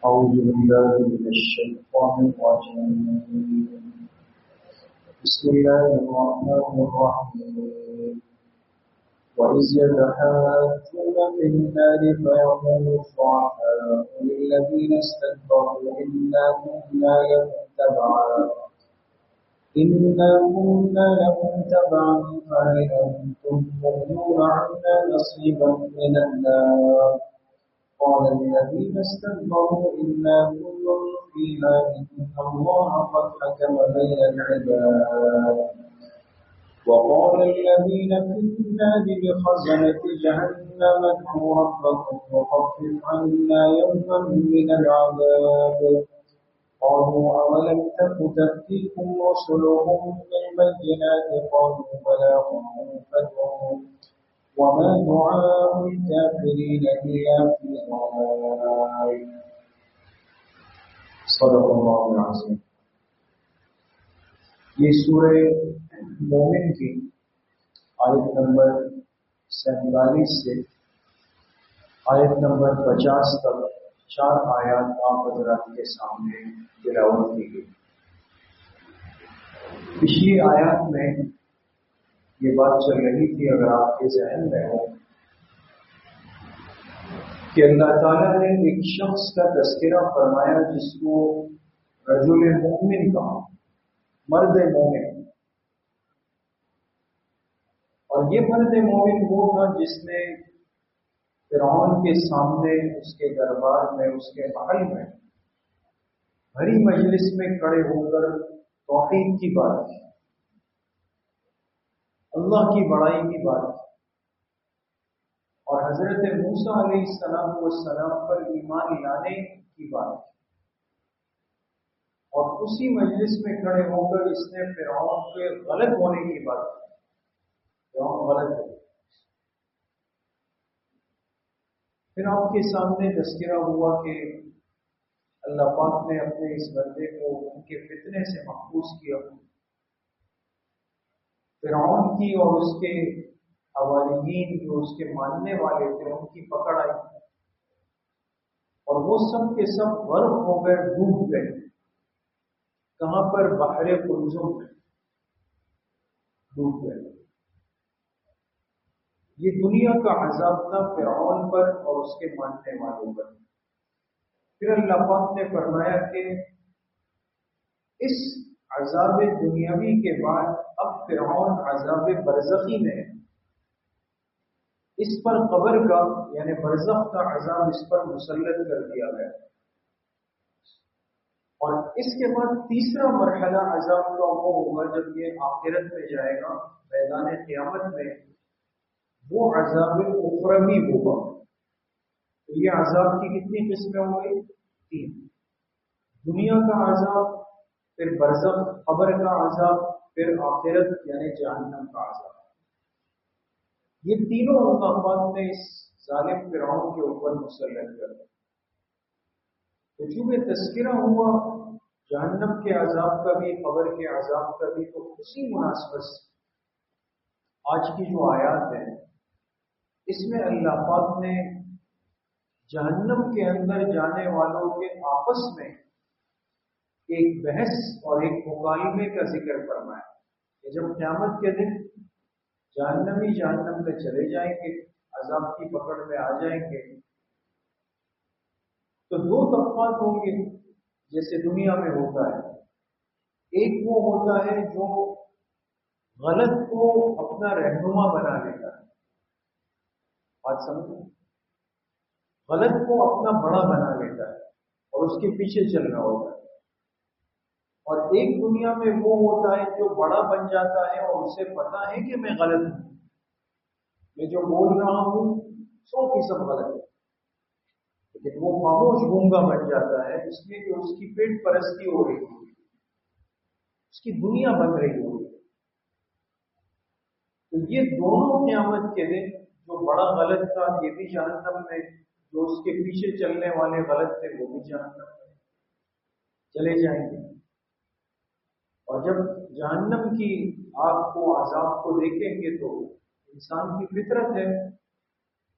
أعوذ بالله من الشيطان الرجيم. بسم الله الرحمن الرحيم. وإذ يتحاجون في النار فيقول الضعفاء للذين استكبروا إنا كنا لكم تبعا فهل أنتم مغنون عنا نصيبا من النار. قال الذين استكبروا إنا كل فيها إن الله قد حكم بين العباد. وقال الذين في النار لخزنة جهنم ادعوا ربكم يخفف عنا يوما من العذاب. قالوا أولم تك تأتيكم رسلهم بالبينات قالوا بلى فادعوا وما دعاء الكافرين إلا في ضلال. صدق اللہ العظیم. یہ سورہ مومن کی آیت نمبر 47 سے آیت نمبر 50 تک 4 آیات آپ حضرات کے سامنے تلاوت کی گئی. پچھلی آیات میں یہ بات چل رہی تھی، اگر آپ کے ذہن میں ہو، کہ اللہ تعالیٰ نے ایک شخص کا تذکرہ فرمایا جس کو رجل مومن کہا، مرد مومن. اور یہ مرد مومن وہ تھا جس نے فرعون کے سامنے، اس کے دربار میں، اس کے محل میں بھری مجلس میں کھڑے ہو کر توحید کی بات کی، اللہ کی بڑائی کی بات کی، اور حضرت موسیٰ علیہ السلام پر ایمان لانے کی بات کی. اور اسی مجلس میں کھڑے ہو کر اس نے فرعون کے غلط ہونے کی بات کی. فرعون غلط ہے. پھر آپ کے سامنے تذکرہ ہوا کہ اللہ پاک نے اپنے اس بندے کو ان کے فتنے سے محفوظ کیا. فرعون کی اور اس کے حواریین جو اس کے ماننے والے تھے ان کی پکڑ آئی، اور وہ سب کے سب غرق ہو گئے، ڈوب گئے. کہاں پر؟ بحر قلزم میں ڈوب گئے. یہ دنیا کا عذاب تھا فرعون پر اور اس کے ماننے والوں پر. پھر اللہ پاک نے فرمایا کہ اس عذاب دنیاوی کے بعد اب فرعون عذاب برزخی میں ہے. اس پر قبر کا یعنی برزخ کا عذاب اس پر مسلط کر دیا گیا. اور اس کے بعد تیسرا مرحلہ عذاب کا وہ ہوگا جب یہ آخرت میں جائے گا، میدان قیامت میں، وہ عذاب اخروی ہوگا. تو یہ عذاب کی کتنی قسمیں ہوں گی؟ 3. دنیا کا عذاب، پھر برزخ قبر کا عذاب، پھر آخرت یعنی جہنم کا عذاب. یہ تینوں عذابات نے اس ظالم فرعون کے اوپر مسلط کر دیا. تو چونکہ تذکرہ ہوا جہنم کے عذاب کا بھی، قبر کے عذاب کا بھی، تو اسی مناسبت سے آج کی جو آیات ہے اس میں اللہ پاک نے جہنم کے اندر جانے والوں کے آپس میں ایک بحث اور ایک مکالمے کا ذکر فرمایا کہ جب قیامت کے دن جہنمی جہنم میں چلے جائیں گے، عذاب کی پکڑ میں آ جائیں گے، تو 2 طبقات ہوں گے جیسے دنیا میں ہوتا ہے. ایک وہ ہوتا ہے جو غلط کو اپنا رہنما بنا لیتا ہے، بات سمجھو، غلط کو اپنا بڑا بنا لیتا ہے اور اس کے پیچھے چل رہا ہوتا ہے. اور ایک دنیا میں وہ ہوتا ہے جو بڑا بن جاتا ہے اور اسے پتا ہے کہ میں غلط ہوں، میں جو بول رہا ہوں 100% غلط ہے، لیکن وہ خاموش گونگا بن جاتا ہے اس لیے کہ اس کی پیٹ پرستی ہو رہی ہوگی، اس کی دنیا بن رہی ہوگی. تو یہ دونوں قیامت کے دن جو بڑا غلط تھا یہ بھی جہنم میں، جو اس کے پیچھے چلنے والے غلط تھے وہ بھی جہنم میں چلے جائیں گے. اور جب جہنم کی آگ کو، عذاب کو دیکھیں گے تو انسان کی فطرت ہے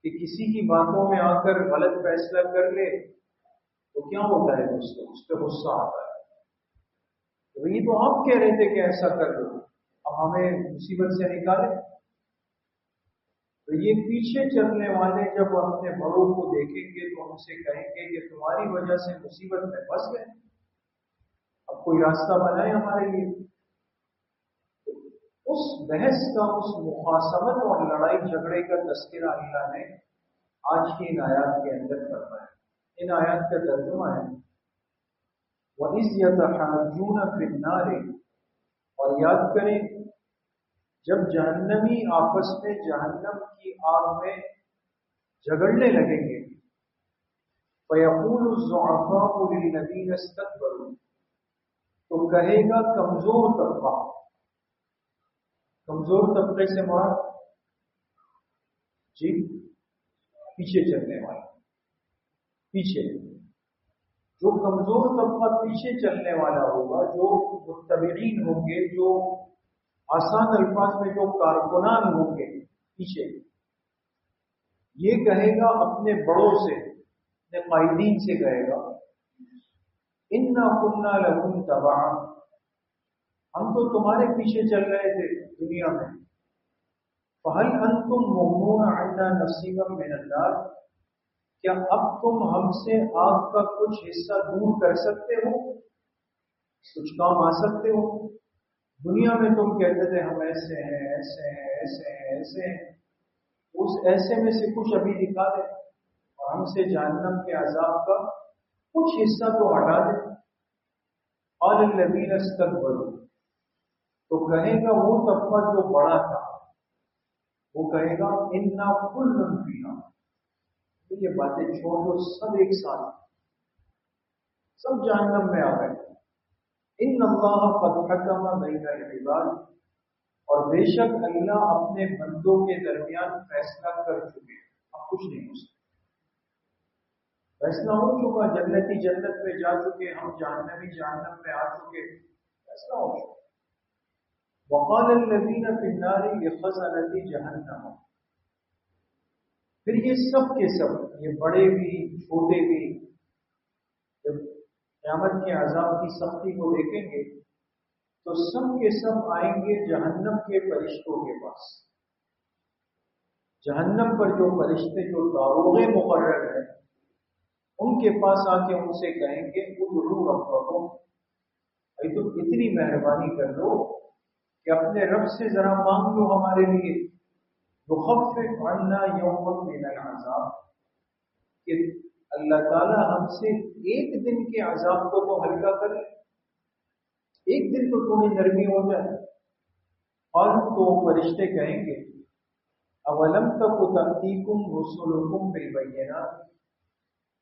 کہ کسی کی باتوں میں آ کر غلط فیصلہ کر لے تو کیا ہوتا ہے اس پہ غصہ آتا ہے، تو یہ تو آپ کہہ رہے تھے کہ ایسا کر لو، اب ہمیں مصیبت سے نکالے۔ تو یہ پیچھے چلنے والے جب اپنے بڑوں کو دیکھیں گے تو ان سے کہیں گے کہ تمہاری وجہ سے مصیبت میں پھنس گئے، اب کوئی راستہ بنائے ہمارے لیے۔ اس بحث کا، اس مخاصمت اور لڑائی جھگڑے کا تذکرہ اللہ نے آج کی ان آیات کے اندر کرنا ہے۔ ان آیات کا ترجمہ ہے وَإِذْ يَتَحَاجُّونَ فِي النَّارِ، اور یاد کریں جب جہنمی آپس میں جہنم کی آگ میں جھگڑنے لگیں گے، فَيَقُولُ الضُّعَفَاءُ لِلَّذِينَ اسْتَكْبَرُوا، تو کہے گا کمزور طبقہ، کمزور طبقے سے مراد جی پیچھے چلنے والا، پیچھے جو کمزور طبقہ پیچھے چلنے والا ہوگا، جو متبعین ہوں گے، جو آسان الفاظ میں جو کارکنان ہوں گے پیچھے، یہ کہے گا اپنے بڑوں سے، اپنے قائدین سے کہے گا اِنَّا كُنَّا لَكُمْ تَبَعًا، ہم تو تمہارے پیچھے چل رہے تھے دنیا میں، فَهَلْ أَنْتُمْ مُغْنُونَ عَنَّا نَصِيبًا مِنَ النَّارِ، کیا اب تم ہم سے آگ کا کچھ حصہ دور کر سکتے ہو، کچھ کام آ سکتے ہو؟ دنیا میں تم کہتے تھے ہم ایسے ہیں، ایسے ہیں، ایسے ہیں، ایسے ہیں، اس ایسے میں سے کچھ ابھی دکھا دیں اور ہم سے جہنم کے عذاب کا کچھ حصہ تو ہٹا دیں۔ قال الذین استکبروا، تو کہے گا وہ طبقہ جو بڑا تھا، وہ کہے گا انا کل فیہا، یہ باتیں چھوڑ دو، سب ایک ساتھ، سب جہنم میں آ گئے۔ ان اللہ قد حکم بین العباد، اور بے شک اللہ اپنے بندوں کے درمیان فیصلہ کر چکے، اب کچھ نہیں ہو سکتا، فیصلہ ہو چکا، جنتی جنت میں جا چکے، ہم جہنمی جہنم میں آ چکے، فیصلہ ہو چکا۔ وقال الذین فی النار لخزنۃ جہنم، پھر یہ سب کے سب، یہ بڑے بھی چھوٹے بھی، جب قیامت کے عذاب کی سختی کو دیکھیں گے تو سب کے سب آئیں گے جہنم کے فرشتوں کے پاس، جہنم پر جو فرشتے جو داروغ مقرر ہیں ان کے پاس آ کے ان سے کہیں گے ادعوا ربکم، بھائی تم اتنی مہربانی کر دو کہ اپنے رب سے ذرا مانگ لو ہمارے لیے، یخفف عنا یوما من العذاب، کہ اللہ تعالیٰ ہم سے ایک دن کے عذاب کو تو ہلکا کر لے، ایک دن تو تمہیں نرمی ہو جائے۔ اور تو فرشتے کہیں گے اولم تک تأتیکم رسلکم بالبینات،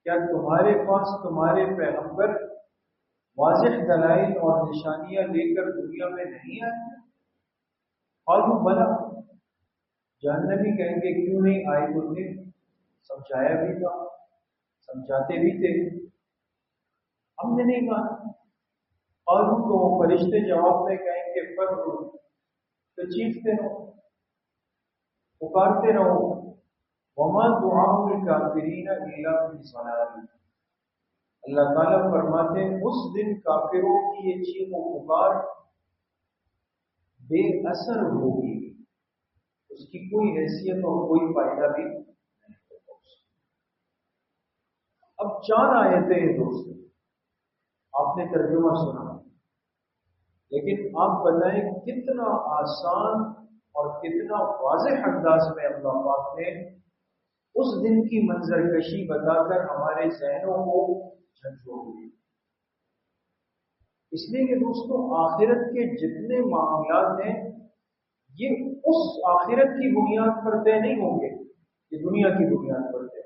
کیا تمہارے پاس تمہارے پیغمبر واضح دلائل اور نشانیاں لے کر دنیا میں نہیں آئے؟ قالوا بلا، جہنمی کہیں گے کیوں نہیں آئے، تو تھے، سمجھایا بھی تھا، سمجھاتے بھی تھے، ہم نے نہیں مانا۔ قالوا، تو فرشتے جواب میں کہیں گے فدعوا، تو چیختے رہو، پکارتے رہو، وما دعاء الکافرین الا فی ضلال، اللہ تعالیٰ فرماتے ہیں اس دن کافروں کی یہ چیخ و پکار بے اثر ہوگی، اس کی کوئی حیثیت اور کوئی فائدہ بھی نہیں ہوگا۔ اب 4 آیتیں ہیں دوستوں، آپ نے ترجمہ سنا، لیکن آپ بتائیں کتنا آسان اور کتنا واضح انداز میں اللہ پاک نے اس دن کی منظر کشی بتا کر ہمارے ذہنوں کو جھنجھوڑ دی۔ اس لیے کہ دوستوں آخرت کے جتنے معاملات ہیں یہ اس آخرت کی بنیاد پر طے نہیں ہوں گے، یہ دنیا کی بنیاد پر طے۔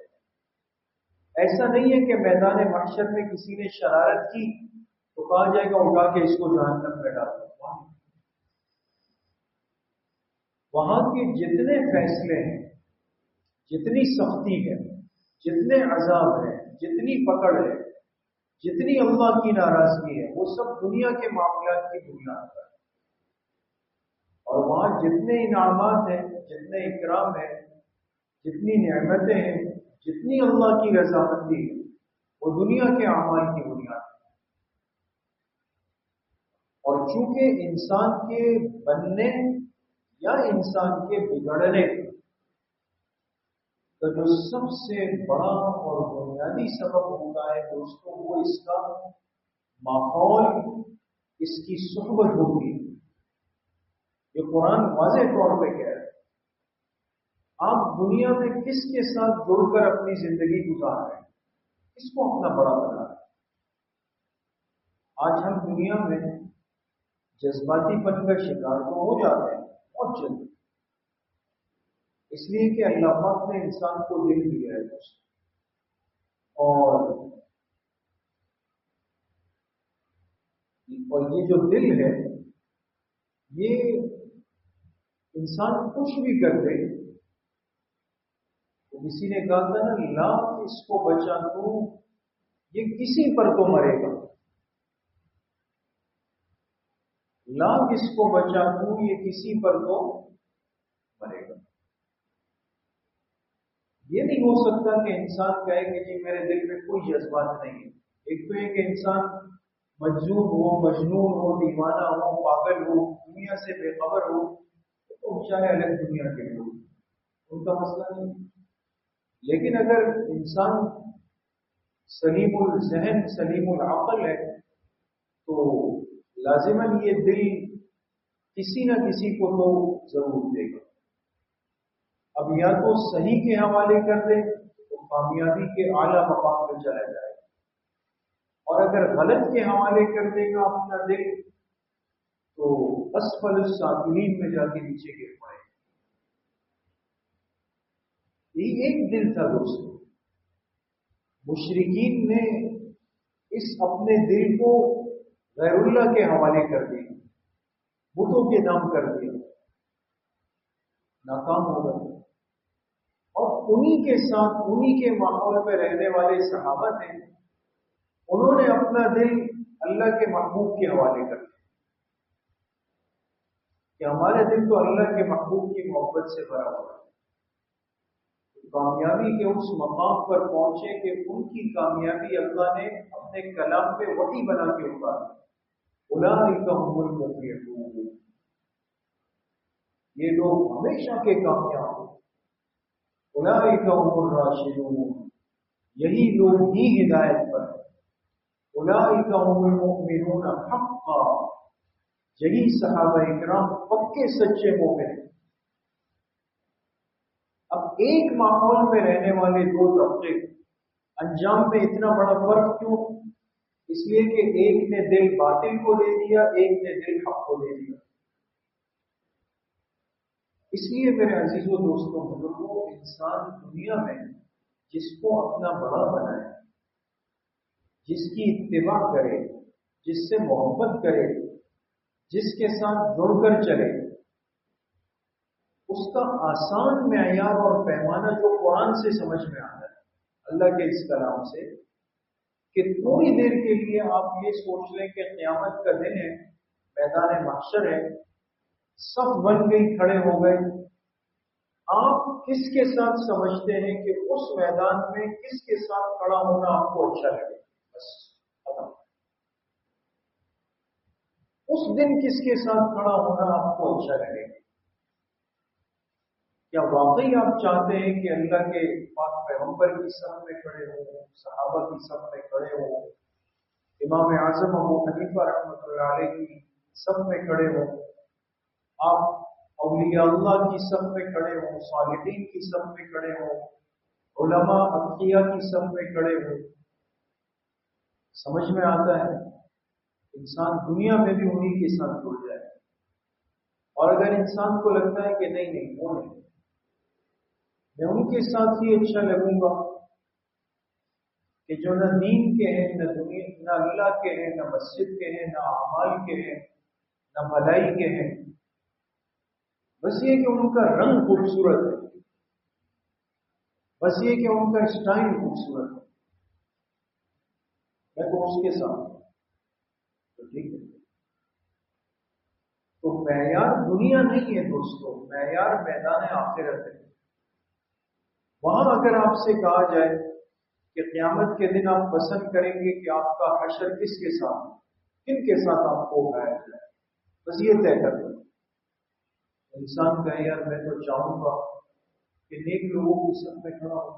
ایسا نہیں ہے کہ میدان محشر میں کسی نے شرارت کی تو کہا جائے گا اٹھا کے اس کو جہنم میں ڈال دو، وہاں کے جتنے فیصلے ہیں، جتنی سختی ہے، جتنے عذاب ہیں، جتنی پکڑ ہے، جتنی اللہ کی ناراضگی ہے، وہ سب دنیا کے معاملات کی بنیاد پر ہے۔ اور وہاں جتنے انعامات ہیں، جتنے اکرام ہیں، جتنی نعمتیں ہیں، جتنی اللہ کی رضامندی ہے، وہ دنیا کے اعمال کی بنیاد ہے۔ اور چونکہ انسان کے بننے یا انسان کے بگڑنے کا جو سب سے بڑا اور بنیادی سبب ہوتا ہے دوستوں، وہ اس کا ماحول، اس کی صحبت ہوتی ہے۔ یہ قرآن واضح طور پہ کہہ رہا ہے، آپ دنیا میں کس کے ساتھ جڑ کر اپنی زندگی گزار رہے ہیں، اس کو اپنا بڑا بنا رہے ہیں۔ آج ہم دنیا میں جذباتی پن کا شکار تو ہو جاتے ہیں بہت جلد، اس لیے کہ اللہ پاک نے انسان کو دل دیا ہے اور یہ جو دل ہے، یہ انسان کچھ بھی کر دے، تو کسی نے کہا تھا نا، لاکھ اس کو بچا تو یہ کسی پر تو مرے گا، لاکھ اس کو بچا تو یہ کسی پر تو مرے گا۔ یہ نہیں ہو سکتا کہ انسان کہے کہ جی میرے دل میں کوئی جذبات نہیں ہے۔ ایک تو یہ کہ انسان مجذوب ہو، مجنون ہو، دیوانہ ہو، پاگل ہو، دنیا سے بے خبر ہو، تو چاہے الگ دنیا کے لوگ، ان کا مسئلہ نہیں۔ لیکن اگر انسان سلیم الذہن سلیم العقل ہے تو لازماً یہ دل کسی نہ کسی کو تو ضرور دے گا۔ اب یا تو صحیح کے حوالے کر دے تو کامیابی کے اعلیٰ مقام پہ چلا جائے، اور اگر غلط کے حوالے کر دے گا اپنا دل تو اسفل السافلین میں جا کے نیچے گر پائے۔ یہ ایک دل تھا دوستو، مشرکین نے اس اپنے دل کو غیر اللہ کے حوالے کر دیا، بتوں کے نام کر دیا، ناکام ہو گئے۔ اور انہی کے ساتھ انہی کے ماحول میں رہنے والے صحابہ تھے، انہوں نے اپنا دل اللہ کے محبوب کے حوالے کر دیا کہ ہمارے دل تو اللہ کے محبوب کی محبت سے بھرا ہوا ہے۔ کامیابی کے اس مقام پر پہنچے کہ ان کی کامیابی اللہ نے اپنے کلام پہ وحی بنا کے اتارا، اولئک هم المفلحون، یہ لوگ ہمیشہ کے کامیاب ہیں، اولئک هم الراشدون، یہی لوگ ہی ہدایت پر ہیں، اولئک هم المؤمنون حقا، یہی صحابہ اکرام پکے سچے مومن ہیں۔ اب ایک ماحول میں رہنے والے دو طبقے انجام میں اتنا بڑا فرق کیوں؟ اس لیے کہ ایک نے دل باطل کو دے دیا، ایک نے دل حق کو دے دیا۔ اس لیے میرے عزیزوں دوستوں بزرگوں، انسان دنیا میں جس کو اپنا بڑا بنائے، جس کی اتباع کرے، جس سے محبت کرے، جس کے ساتھ جڑ کر چلے، اس کا آسان معیار اور پیمانہ جو قرآن سے سمجھ میں آتا ہے، اللہ کے اس کلام سے، کہ تھوڑی دیر کے لیے آپ یہ سوچ لیں کہ قیامت کا دن ہے، میدان محشر ہے، صف بن گئی، کھڑے ہو گئے، آپ کس کے ساتھ سمجھتے ہیں کہ اس میدان میں کس کے ساتھ کھڑا ہونا آپ کو اچھا لگے؟ بس ختم۔ اس دن کس کے ساتھ کھڑا ہونا آپ کو اچھا لگے؟ کیا واقعی آپ چاہتے ہیں کہ اللہ کے پاک پیغمبر کی صف میں کھڑے ہوں، صحابہ کی صف میں کھڑے ہوں، امام اعظم ابو حنیفہ رحمۃ اللہ علیہ کی صف میں کھڑے ہوں، آپ اولیاء اللہ کی صف میں کھڑے ہوں، صالحین کی صف میں کھڑے ہوں، علماء اتقیاء کی صف میں کھڑے ہوں؟ سمجھ میں آتا ہے انسان دنیا میں بھی انہی کے ساتھ جڑ جائے، اور اگر انسان کو لگتا ہے کہ نہیں وہ نہیں، میں ان کے ساتھ ہی اچھا لگوں گا کہ جو نہ دین کے ہیں، نہ اللہ کے ہیں، نہ مسجد کے ہیں، نہ اعمال کے ہیں، نہ بھلائی کے ہیں، بس یہ کہ ان کا رنگ خوبصورت ہے، بس یہ کہ ان کا اسٹائل خوبصورت ہے، میں تو اس کے ساتھ تو ٹھیک ہے۔ تو معیار دنیا نہیں ہے دوستو، معیار میدان آخرت ہے۔ وہاں اگر آپ سے کہا جائے کہ قیامت کے دن آپ پسند کریں گے کہ آپ کا حشر کس کے ساتھ، کن کے ساتھ آپ کو اٹھایا جائے، بس یہ طے کر دیں۔ انسان کہے یار میں تو چاہوں گا کہ نیک لوگوں کی سب میں کھڑا ہو،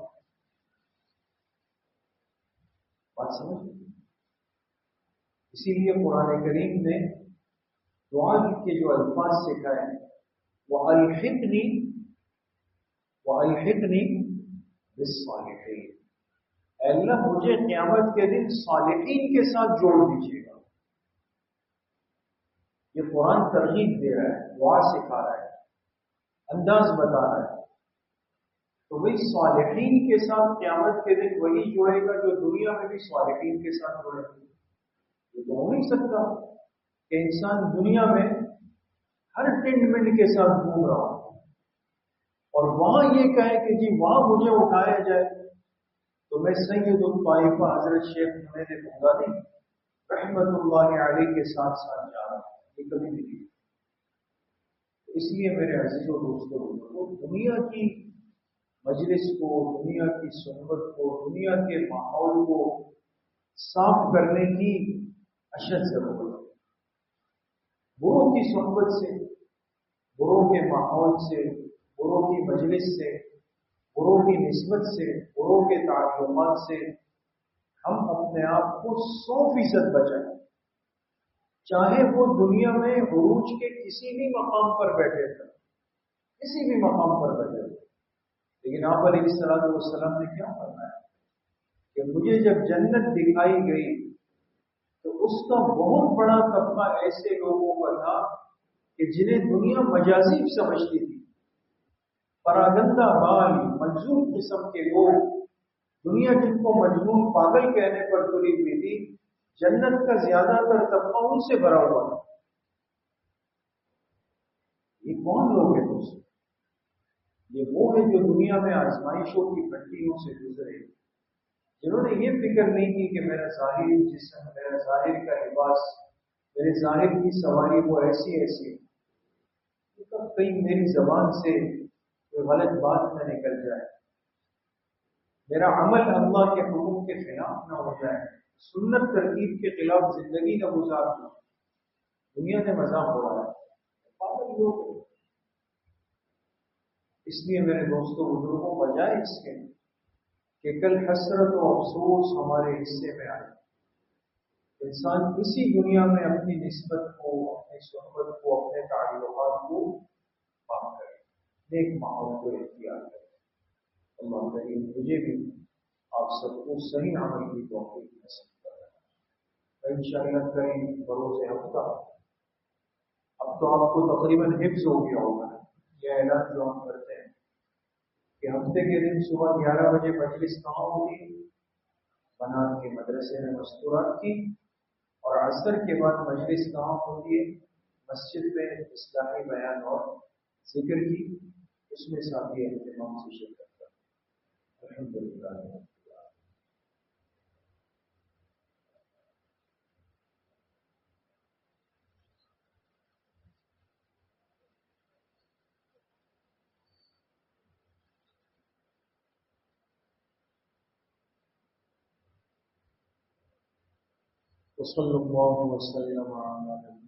بات سمجھ۔ اسی لیے قرآن کریم نے دعا کے جو الفاظ سکھائے ہیں، وَأَلْحِقْنِي بِالصَّالِحِينَ، اے اللہ مجھے قیامت کے دن صالحین کے ساتھ جوڑ دیجیے گا۔ یہ قرآن ترغیب دے رہا ہے، دعا سکھا رہا ہے، انداز بتا رہا ہے۔ تو وہی صالحین کے ساتھ قیامت کے دن وہی جوڑے گا جو دنیا میں بھی صالحین کے ساتھ جوڑے گا۔ یہ تو ہو نہیں سکتا کہ انسان دنیا میں ہر ٹنڈ منڈ کے ساتھ گھوم رہا ہو اور وہاں یہ کہے کہ جی وہاں مجھے اٹھایا جائے تو میں سید الطائفہ حضرت شیخ جنید بغدادی رحمت اللہ علیہ کے ساتھ ساتھ جا رہا ہوں، یہ کبھی نہیں۔ اس لیے میرے عزیزوں دوستوں، دنیا کی مجلس کو، دنیا کی صحبت کو، دنیا کے ماحول کو صاف کرنے کی اشد ضرورت ہے۔ بروں کی صحبت سے، بروں کے ماحول سے، بروں کی مجلس سے، بروں کی نسبت سے، بروں کے تعلقات سے ہم اپنے آپ کو 100% بچائیں، چاہے وہ دنیا میں عروج کے کسی بھی مقام پر بیٹھے تھے، کسی بھی مقام پر بیٹھے تھے۔ لیکن آپ علیہ الصلوۃ والسلام نے کیا فرمایا کہ مجھے جب جنت دکھائی گئی تو اس کا بہت بڑا طبقہ ایسے لوگوں کا تھا کہ جنہیں دنیا مجازی سمجھتی تھی، پراگندہ بال مجذوب قسم کے لوگ، دنیا جن کو مجنون پاگل کہنے پر تلی ہوئی تھی، جنت کا زیادہ تر طبقہ ان سے بھرا ہوا تھا۔ یہ کون لوگ ہیں دوست؟ یہ وہ ہے جو دنیا میں آزمائشوں کی گھنٹیوں سے گزرے، جنہوں نے یہ فکر نہیں کی کہ میرا ظاہری جسم، میرا ظاہر کا لباس، میرے ظاہر کی سواری وہ ایسی ایسی، کہیں میری زبان سے کوئی غلط بات نہ نکل جائے، میرا عمل اللہ کے حکم کے خلاف نہ ہو جائے، سنت ترتیب کے خلاف زندگی نہ گزار دوں۔ دنیا نے مذاق اڑایا، پاگل لوگ۔ اس لیے میرے دوستوں بزرگوں، بجائے اس کے کہ کل حسرت و افسوس ہمارے حصے میں آئے، انسان اسی دنیا میں اپنی نسبت کو، اپنی صحبت کو، اپنے تعلقات کو پاک کرے، نیک ماحول کو اختیار کرے۔ اللہ کریم مجھے بھی آپ سب کو صحیح عمل کی توفیق نصیب کرے۔ انشاءاللہ کریم بروز ہفتہ، اب تو آپ کو تقریباً حفظ ہو گیا ہوگا یہ اعلان جو ہم کرتے ہیں کہ ہفتے کے دن صبح 11 بجے مجلس کہاں ہوگی؟ بنات کے مدرسے میں مستورات کی، اور عصر کے بعد مجلس کہاں ہوتی ہے؟ مسجد میں اصلاحی بیان اور ذکر کی، اس میں ساتھی اہتمام سے شرکت کریں۔ الحمدللہ۔ وصلی اللہ وسلم علی